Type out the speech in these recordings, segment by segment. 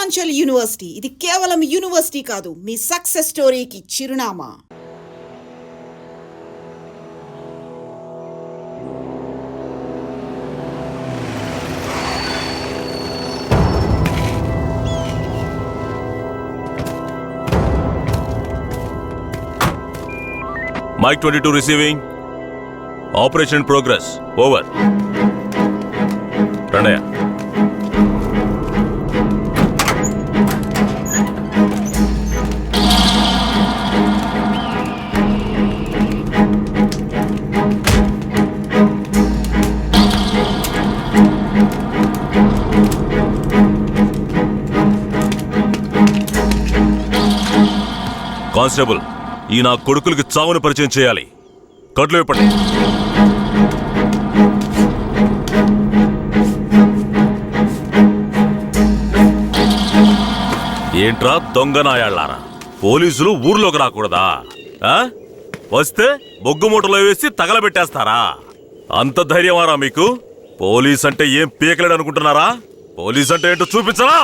Purvanchal university. ఇది కేవలం university కాదు, మీ సక్సెస్ స్టోరీకి చిరునామా. Mike 22 receiving. Operation progress. Over. Ranaya. Constable. ఈ నా కొడుకులకి చావును పరిచయం చేయాలి. కట్లు ఇప్పండి. ఏంట్రా దొంగ నాయాళ్ళారా, పోలీసులు ఊర్లోకి రాకూడదా? వస్తే బొగ్గు మూటలో వేసి తగలబెట్టేస్తారా? అంత ధైర్యమారా మీకు? పోలీస్ అంటే ఏం పీకలేడు అనుకుంటున్నారా? పోలీస్ అంటే ఏంటో చూపించరా?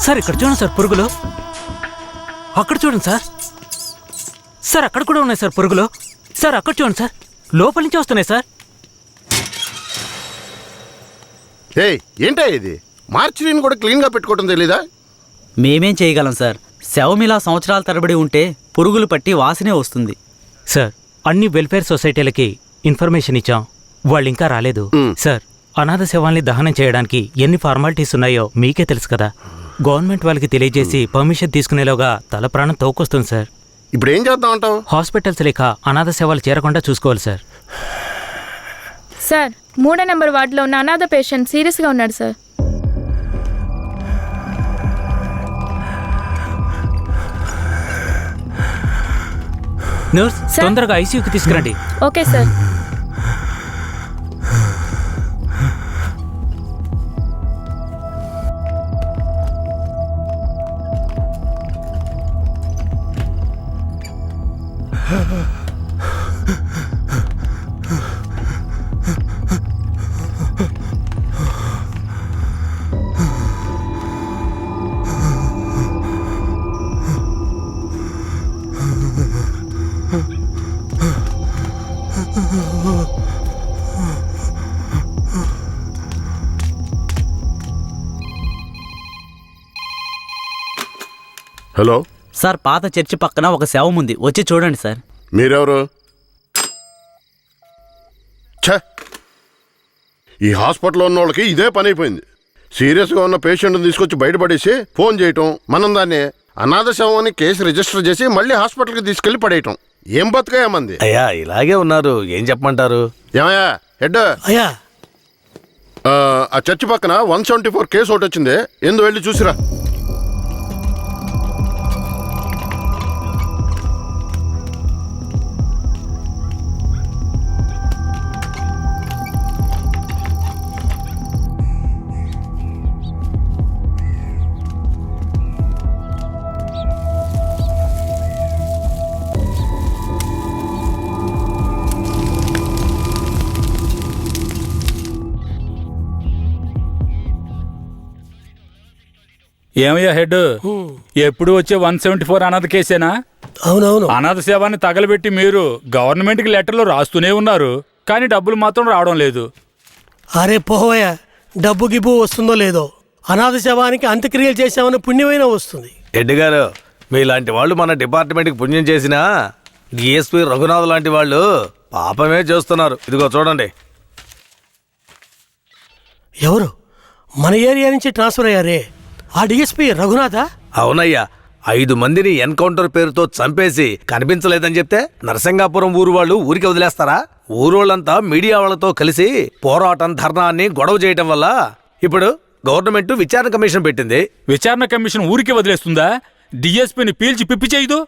సార్ ఇక్కడ చూడండి సార్, పురుగులు అక్కడ చూడండి సార్. సార్ అక్కడ కూడా ఉన్నాయి సార్ పురుగులు. సార్ అక్కడ చూడండి సార్, లోపల నుంచి వస్తున్నాయి సార్. ఏంటా ఇది? మార్చిని కూడా క్లీన్ గా పెట్టుకోవడం తెలీదా? మేమేం చేయగలం సార్? శవమిలా సంవత్సరాల తరబడి ఉంటే పురుగులు పట్టి వాసనే వస్తుంది. సార్ అన్ని వెల్ఫేర్ సొసైటీలకి ఇన్ఫర్మేషన్ ఇచ్చాం, వాళ్ళు ఇంకా రాలేదు. సార్ అనాథ శవాల్ని దహనం చేయడానికి ఎన్ని ఫార్మాలిటీస్ ఉన్నాయో మీకే తెలుసు కదా. గవర్నమెంట్ వాళ్ళకి తెలియజేసి పర్మిషన్ తీసుకునేలోగా తల ప్రాణం తోకొస్తుంది సార్. ఇప్పుడు ఏం చేద్దాం అంటావు? హాస్పిటల్స్ లేక అనాథ సేవలు చేరకుండా చూసుకోవాలి సార్. సార్ 3వ నెంబర్ వార్డులో ఉన్న అనాథ పేషెంట్ సీరియస్గా ఉన్నాడు సార్. Nurse sir? తొందరగా ఐసీయూకి తీసుకురండి. Okay sir. హలో, సార్ పాత చర్చి పక్కన ఒక శవం ఉంది, వచ్చి చూడండి సార్. మీరెవరు? ఛ, ఈ హాస్పిటల్లో ఉన్న వాళ్ళకి ఇదే పని అయిపోయింది. సీరియస్గా ఉన్న పేషెంట్ని తీసుకొచ్చి బయటపడేసి ఫోన్ చేయటం, మనం దాన్ని అనాథ శవం అని కేసు రిజిస్టర్ చేసి మళ్ళీ హాస్పిటల్కి తీసుకెళ్లి పడేయటం. ఏం బతుకయ్యామంది? అయ్యా ఇలాగే ఉన్నారు, ఏం చెప్పమంటారు? ఏమయ్యా హెడ్, అయ్యా ఆ చర్చి పక్కన 174 కేసు ఒకటి వచ్చింది, ఎందు వెళ్ళి చూసిరా. ఏమయ్యా హెడ్, ఎప్పుడు వచ్చే 174 అనాథ కేసేనా? అవునవును. అనాథ సేవాన్ని తగలబెట్టి మీరు గవర్నమెంట్కి లెటర్లు రాస్తూనే ఉన్నారు, కానీ డబ్బులు మాత్రం రావడం లేదు. అరే పోవయ్యా, డబ్బు గిబ్బు వస్తుందో లేదో, అనాథ శవానికి అంత్యక్రియలు చేసామని పుణ్యమైనా వస్తుంది. రెడ్డి గారు, మీలాంటి వాళ్ళు మన డిపార్ట్మెంట్కి పుణ్యం చేసినా డిఎస్పీ రఘునాథ్ లాంటి వాళ్ళు పాపమే చేస్తున్నారు. ఇదిగో చూడండి. ఎవరు మన ఏరియా నుంచి ట్రాన్స్ఫర్ అయ్యారే, ఆ డిఎస్పీ రఘునాథా? అవునయ్యా, 5 మందిని ఎన్కౌంటర్ పేరుతో చంపేసి కనిపించలేదని చెప్తే నరసింగాపురం ఊరు వాళ్ళు ఊరికి వదిలేస్తారా? ఊరోళ్ళంతా మీడియా వాళ్ళతో కలిసి పోరాటం, ధర్నాన్ని గొడవ చేయటం వల్ల ఇప్పుడు గవర్నమెంట్ విచారణ కమిషన్ పెట్టింది. విచారణ కమిషన్ ఊరికి వదిలేస్తుందా? డిఎస్పీని పీల్చి పిప్పి చేయదు.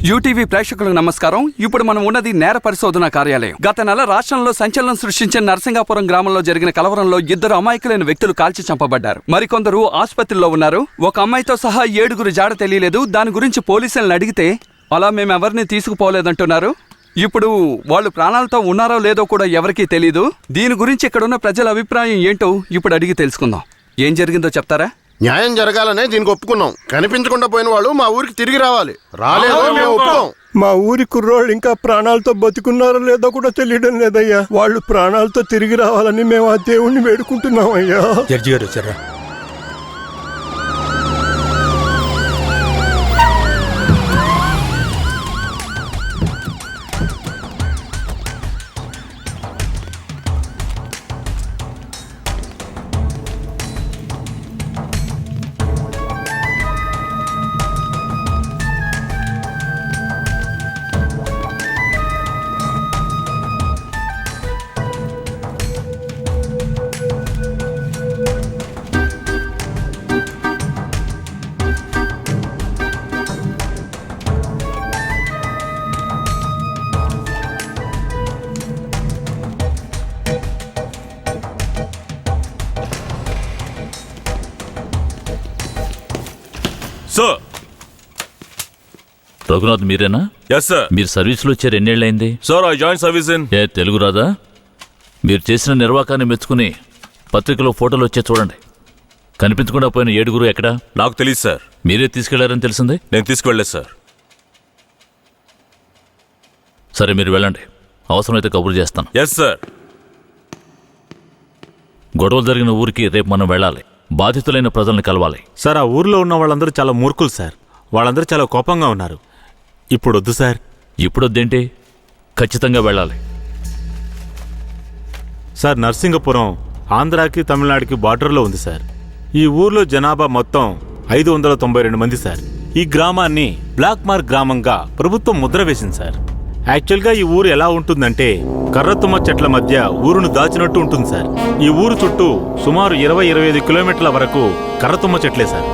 యూటీవీ ప్రేక్షకులకు నమస్కారం. ఇప్పుడు మనం ఉన్నది నేర పరిశోధన కార్యాలయం. గత నెల రాష్ట్రంలో సంచలనం సృష్టించిన నరసింగాపురం గ్రామంలో జరిగిన కలవరంలో 2 అమాయకులైన వ్యక్తులు కాల్చి చంపబడ్డారు. మరికొందరు ఆసుపత్రిలో ఉన్నారు. ఒక అమ్మాయితో సహా 7 జాడ తెలియలేదు. దాని గురించి పోలీసులను అడిగితే అలా మేమెవరిని తీసుకుపోలేదంటున్నారు. ఇప్పుడు వాళ్ళు ప్రాణాలతో ఉన్నారో లేదో కూడా ఎవరికీ తెలీదు. దీని గురించి ఇక్కడున్న ప్రజల అభిప్రాయం ఏంటో ఇప్పుడు అడిగి తెలుసుకుందాం. ఏం జరిగిందో చెప్తారా? న్యాయం జరగాలనే దీనికి ఒప్పుకున్నాం. కనిపించకుండా పోయిన వాళ్ళు మా ఊరికి తిరిగి రావాలి. రాలేదో మేము ఒప్పుకోం. మా ఊరి కుర్రోళ్ళు ఇంకా ప్రాణాలతో బతుకున్నారో లేదో కూడా తెలియడం లేదయ్యా. వాళ్ళు ప్రాణాలతో తిరిగి రావాలని మేము ఆ దేవుణ్ణి వేడుకుంటున్నాం అయ్యా. జడ్జి గారు వచ్చారా? సార్. రఘునాథ్ మీరేనా? Yes sir. మీరు సర్వీస్లో వచ్చారు ఎన్నేళ్ళైంది? Sir I join service in. ఏ తెలుగు రాదా? మీరు చేసిన నిర్వాకాన్ని మెచ్చుకుని పత్రికలో ఫోటోలు వచ్చే చూడండి. కనిపించకుండా పోయిన 7 ఎక్కడా? నాకు తెలియదు సార్. మీరే తీసుకెళ్లారని తెలిసింది. నేను తీసుకువెళ్ళలేదు సార్. సరే మీరు వెళ్ళండి, అవసరమైతే కబురు చేస్తాను. Yes sir. గొడవలు జరిగిన ఊరికి రేపు మనం వెళ్ళాలి. బాధితులైన ప్రజల్ని కలవాలి. సార్, ఆ ఊర్లో ఉన్న వాళ్ళందరూ చాలా మూర్ఖులు సార్. వాళ్ళందరూ చాలా కోపంగా ఉన్నారు. ఇప్పుడు వద్దు సార్. ఇప్పుడు వద్దేంటి? ఖచ్చితంగా వెళ్ళాలి సార్. నర్సింగపురం ఆంధ్రాకి తమిళనాడుకి బార్డర్లో ఉంది సార్. ఈ ఊర్లో జనాభా మొత్తం 592 మంది సార్. ఈ గ్రామాన్ని బ్లాక్ మార్క్ గ్రామంగా ప్రభుత్వం ముద్ర వేసింది సార్. యాక్చువల్గా ఈ ఊరు ఎలా ఉంటుందంటే కర్రతుమ్మ చెట్ల మధ్య ఊరును దాచినట్టు ఉంటుంది సార్. ఈ ఊరు చుట్టూ సుమారు 20-25 కిలోమీటర్ల వరకు కర్రతుమ్మ చెట్లే సార్.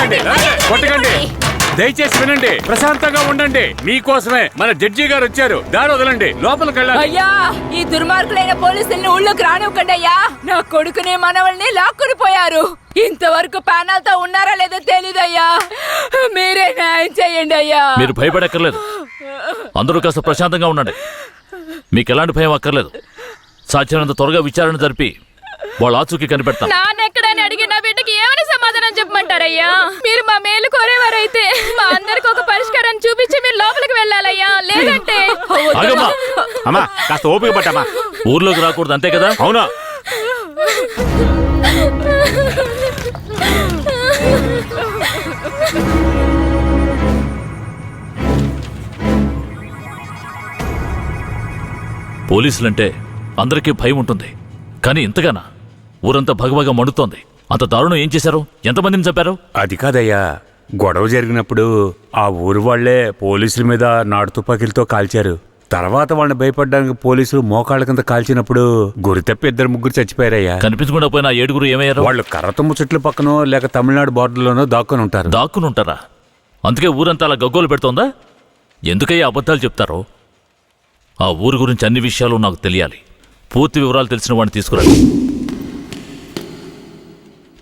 కొట్టకండి కొట్టకండి దయచేసి వినండి, ప్రశాంతంగా ఉండండి. మీకోసమే మన జడ్జి గారు వచ్చారు. దారి వదలండి, లోపలికి వెళ్ళండి. అయ్యా, ఈ దుర్మార్గులైన పోలీసుల్ని ఊళ్ళోకి రానివ్వకండి అయ్యా. నా కొడుకుని మనవల్ని లాక్కుని పోయారు. ఇంతవరకు ప్యానల్తో ఉన్నారా లేదో తెలీదయ్యా. మీరే న్యాయం చేయండి అయ్యా. మీరు భయపడక్కర్లేదు, అందరూ కాస్త ప్రశాంతంగా ఉండండి. మీకు ఎలాంటి భయం అక్కర్లేదు. సాధ్యమైనంత త్వరగా విచారణ జరిపి వాళ్ళ ఆచూకీ కనిపెడతాం. నాన్నెక్కడని అడిగి నా బిడ్డకి ఏమని సమాధానం చెప్పమంటారయ్యా? మీరు మా మేలు కోరేవారైతే మా అందరికి ఒక పరిష్కారం చూపించి మీరు లోపలికి వెళ్ళాలయ్యా. లేదంటే ఆగమ్మా. అమ్మా కాస్త ఓపిక పట్టమ్మా. ఊర్లోకి రాకూడదు అంతే కదా? అవునా? పోలీసులంటే అందరికీ భయం ఉంటుంది, కానీ ఇంతగానా? ఊరంతా భగభగ మండుతోంది. అంత దారుణం ఏం చేశారు? ఎంతమందిని చంపారు? అది కాదయ్యా, గొడవ జరిగినప్పుడు ఆ ఊరు వాళ్లే పోలీసుల మీద నాటు తుపాకీలతో కాల్చారు. తర్వాత వాళ్ళని భయపడడానికి పోలీసులు మోకాళ్ళ కింద కాల్చినప్పుడు గురి తప్పి 2-3 చచ్చిపోయారయ్యా. కనిపించకుండా పోయిన 7 ఏమయ్యారు? వాళ్ళు కర్రతుమ్మ చెట్ల పక్కనో లేక తమిళనాడు బార్డర్లోనో దాక్కుని ఉంటారు. దాక్కుని ఉంటారా? అందుకే ఊరంతా అలా గగ్గోలు పెడుతోందా? ఎందుకయ్యా అబద్ధాలు చెప్తారో? ఆ ఊరు గురించి అన్ని విషయాలు నాకు తెలియాలి. పూర్తి వివరాలు తెలిసిన వాడిని తీసుకురండి.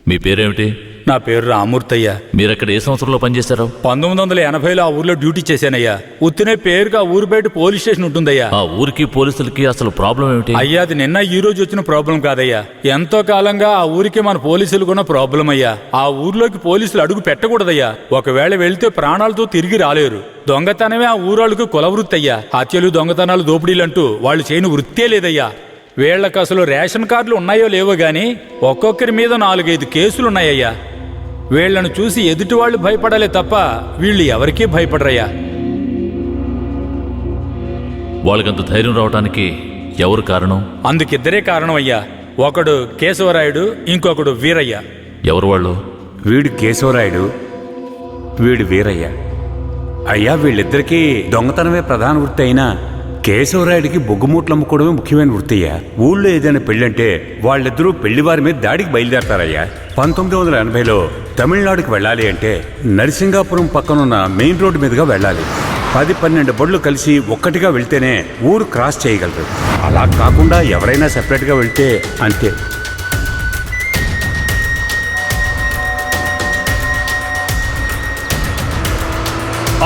మీ పేరేమిటి? నా పేరు రామూర్తయ్య. మీరక్కడ ఏ సంవత్సరంలో పనిచేశారు? 1980లో ఆ ఊర్లో డ్యూటీ చేశానయ్యా. ఉత్తినే పేరుగా ఊరు బయట పోలీస్ స్టేషన్ ఉంటుందయ్యా. ఆ ఊరికి పోలీసులకి అసలు ప్రాబ్లం ఏమిటి? అయ్యా, అది నిన్న ఈ రోజు వచ్చిన ప్రాబ్లం కాదయ్యా. ఎంతో కాలంగా ఆ ఊరికి మన పోలీసులు కూడా ప్రాబ్లం అయ్యా. ఆ ఊర్లోకి పోలీసులు అడుగు పెట్టకూడదయ్యా. ఒకవేళ వెళ్తే ప్రాణాలతో తిరిగి రాలేరు. దొంగతనమే ఆ ఊరాళ్ళకు కులవృత్తి అయ్యా. హత్యలు, దొంగతనాలు, దోపిడీలంటూ వాళ్ళు చేయని వృత్తే లేదయ్యా. వీళ్లకు అసలు రేషన్ కార్డులు ఉన్నాయో లేవో గాని ఒక్కొక్కరి మీద 4-5 కేసులున్నాయ్యా. వీళ్లను చూసి ఎదుటి వాళ్ళు భయపడాలే తప్ప వీళ్ళు ఎవరికీ భయపడరయ్యా. వాళ్ళకంత ధైర్యం రావడానికి ఎవరు కారణం? అందుకిద్దరే కారణం అయ్యా. ఒకడు కేశవరాయుడు, ఇంకొకడు వీరయ్య. ఎవరు వాళ్ళు? వీడు కేశవరాయుడు, వీడు వీరయ్య. అయ్యా, వీళ్ళిద్దరికీ దొంగతనమే ప్రధాన వృత్తి అయినా కేశవరాయుడికి బొగ్గుమూట్లు అమ్ముకోవడమే ముఖ్యమైన వృత్తయ్యా. ఊళ్ళో ఏదైనా పెళ్ళంటే వాళ్ళిద్దరూ పెళ్లివారి మీద దాడికి బయలుదేరతారయ్యా. 1980లో తమిళనాడుకి వెళ్ళాలి అంటే నరసింగాపురం పక్కనున్న మెయిన్ రోడ్డు మీదుగా వెళ్ళాలి. 10-12 బళ్ళు కలిసి ఒక్కటిగా వెళ్తేనే ఊరు క్రాస్ చేయగలరు. అలా కాకుండా ఎవరైనా సెపరేట్గా వెళ్తే అంతే.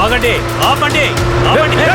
ఆగండి, ఆపండి, ఆపండి.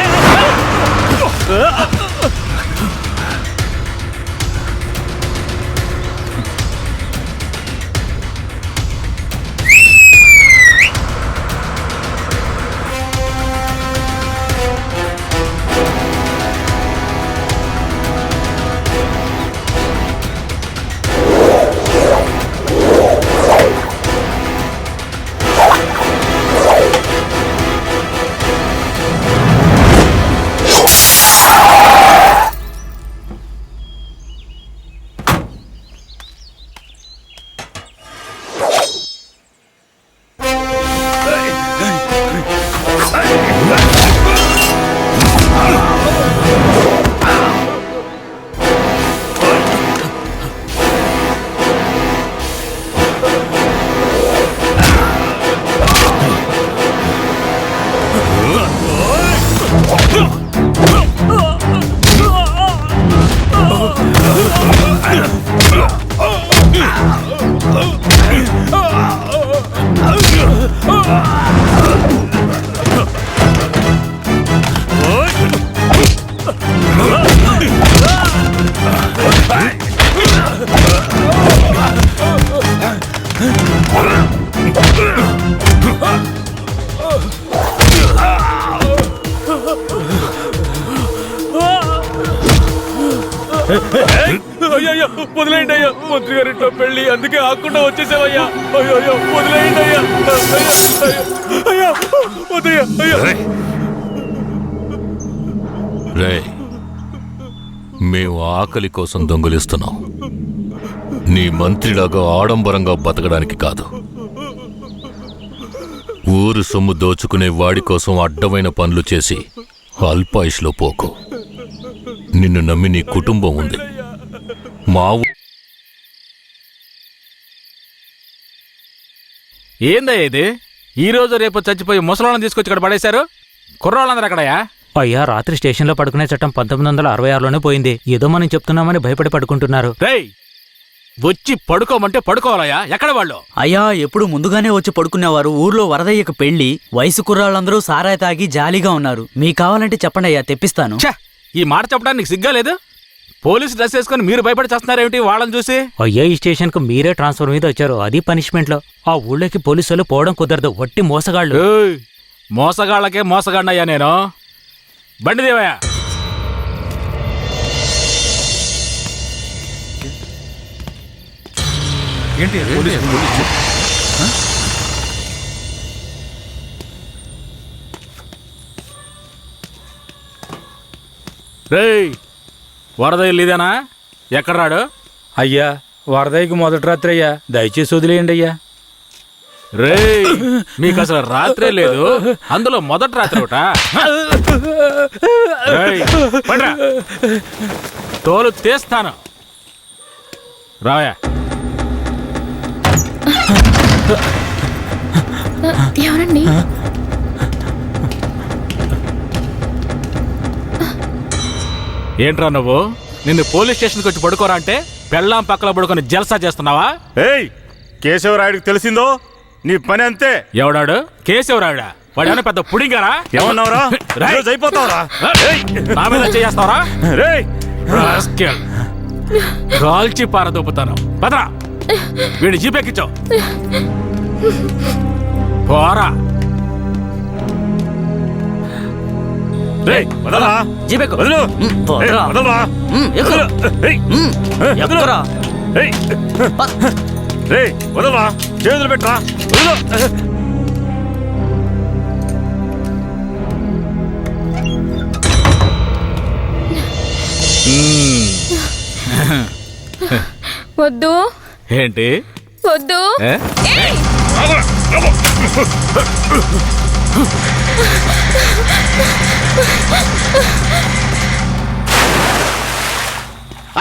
అయ్యో వదిలేయండి అయ్యా, మంత్రి గారింట్లో పెళ్లి, అందుకే ఆకుండా వచ్చేసావయ్యా. అయ్యో వదిలేయండి అయ్యా, అయ్యా వదయ్యా అయ్యా. రే, మేము ఆకలి కోసం దొంగలిస్తున్నాం, నీ మంత్రిలాగా ఆడంబరంగా బతకడానికి కాదు. ఊరు సొమ్ము దోచుకునే వాడి కోసం అడ్డమైన పనులు చేసి అల్పాయుష్లో పోకు. నిన్ను నమ్మి నీ కుటుంబం ఉంది. మా ఏందయ్య ఇది ఈ రోజు రేపు చచ్చిపోయి ముసలాళ్ళని తీసుకొచ్చి ఇక్కడ పడేశారు? కుర్రాళ్ళందరూ అక్కడయా? అయ్యా, రాత్రి స్టేషన్లో పడుకునే చట్టం 1966లోనే పోయింది. ఏదో మనం చెప్తున్నామని భయపడి పడుకుంటున్నారు. రేయ్, వచ్చి పడుకోమంటే పడుకోవాలయ్యా. ఎక్కడ వాళ్ళు? అయ్యా, ఎప్పుడు ముందుగానే వచ్చి పడుకునేవారు. ఊర్లో వరదయ్యకు పెళ్లి, వయసు కుర్రాళ్ళందరూ సారాయి తాగి జాలీగా ఉన్నారు. మీకు కావాలంటే చెప్పండి అయ్యా, తెప్పిస్తాను. ఛ, ఈ మాట చెప్పడానికి సిగ్గా లేదు? పోలీసు డ్రెస్ వేసుకుని మీరు భయపడి చేస్తున్నారేమిటి వాళ్ళని చూసి? అయ్యా, ఈ స్టేషన్కు మీరే ట్రాన్స్ఫర్ మీద వచ్చారు, అది పనిష్మెంట్లో. ఆ ఊళ్ళోకి పోలీసు వాళ్ళు పోవడం కుదరదు, వట్టి మోసగాళ్ళు. ఏయ్, మోసగాళ్ళకే మోసగాడినయ్యా నేను. బండి దేవయ్యా. ఏంటి రేయ్, వరద ఇల్లుదేనా? ఎక్కడ రాడు? అయ్యా, వరదయ్యకి మొదటి రాత్రి అయ్యా, దయచేసి వదిలేయండి అయ్యా. రేయ్, మీకు అసలు రాత్రే లేదు, అందులో మొదటి రాత్రి ఒకట. రేయ్, పండ్రా. తోలు తీస్తాను. రావయ్యా. ఎవరండి? ఏంట్రా నువ్వు? నిన్ను పోలీస్ స్టేషన్కి వచ్చి పడుకోరా అంటే పెళ్ళాం పక్కల పడుకొని జల్సా చేస్తున్నావా? ఏయ్, కేశవరాయుడికి తెలిసిందో నీ పని అంతే. ఎవడాడు? కేశవరాయుడా? వాడేమైనా పెద్ద పుడింగారా? ఏమన్నావురా? రోజు అయిపోతావురా. నా మీద చేస్తావరా? రేయ్, కాల్చి పారదొప్పుతాను. పదరా, వీడి జీపెక్కించావు. పోరా. రేయ్, వదలరా. జీపెక్కు. వదలు. పోరా. ఏయ్, వదలరా. ఎక్కు. ఏయ్, ఎక్కురా. ఏయ్, రేయ్, వదలరా. చేతులు పెట్టరా. వదలు. వద్దు. ఏంటి? వద్దు. ఏయ్!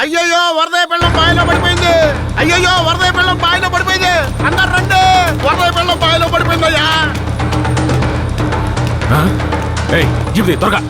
అయ్యయ్యో, వరదయ్య పెళ్ళం బావిలో పడిపోయింది. అయ్యయ్యో, వరదయ్య పెళ్ళం బావిలో పడిపోయింది. అందరు రండి, వరదయ్య పెళ్ళం బావిలో పడిపోయిందయ్యా. ఏయ్, జీప్ త్వరగా.